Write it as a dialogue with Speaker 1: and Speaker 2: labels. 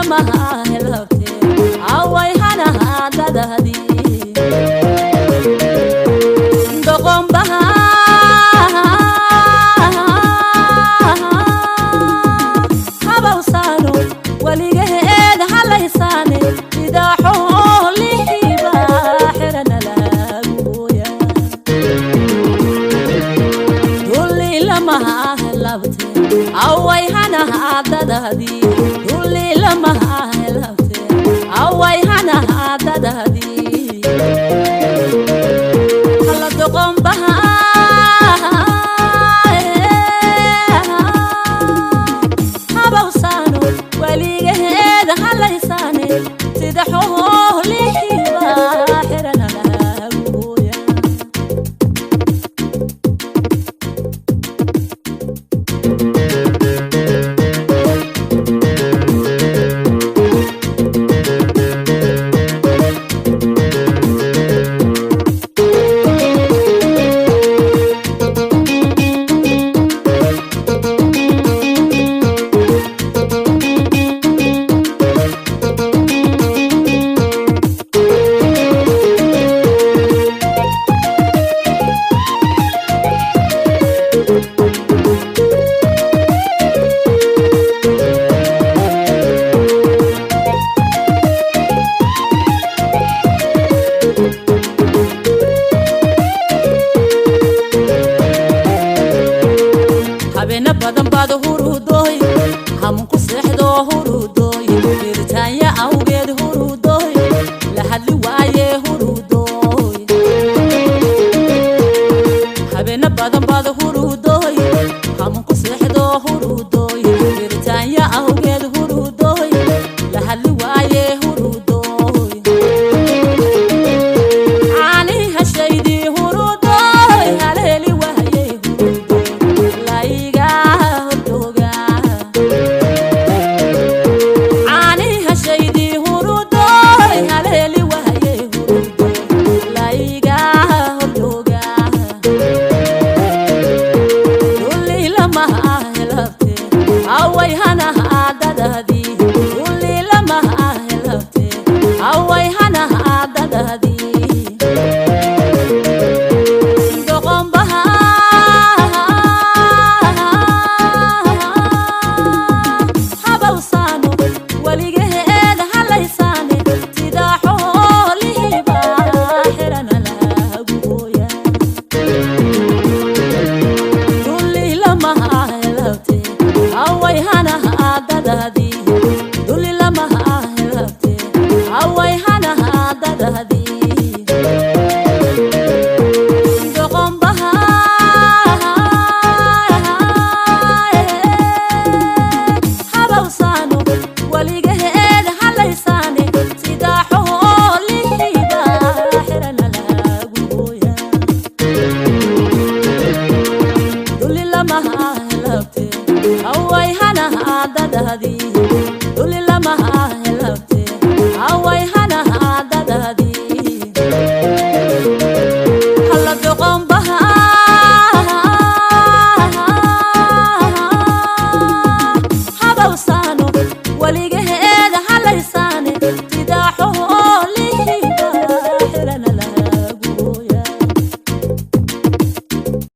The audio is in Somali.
Speaker 1: lama helabte away hana dadadi doqon baha habawsano waligeed halaysane ida xoolihiba xirana laguya dulli lama helabte away hana dadadi dulli lama helabte away hana dadadi hala doqon baha habawsano waligeed halaysane sida xoolihiba xirana laguya habena badan baad hurudoy hamun ku seexdo hurudoy dirtaanya awgeed hurudoy la hadli waaye hurudoy habena badan baad hurudoy hamun ku seexdo hurudoy dirtaanya awgeed hurudoy la hadli waaye hurudoy ani hashaydi hurudoy haleeli waaye away hana dadadi dulli lama helabte away hana dadadi doqon baha habawsano waligeed halaysane sida xoolihiba xirana laguya dulli lama helabte away hana dadadi dulli lama helabte away hana dadadi doqon baha habawsano waligeed halaysane sida xoolihiba xirana laguya dulli lama helabte away hana dadadi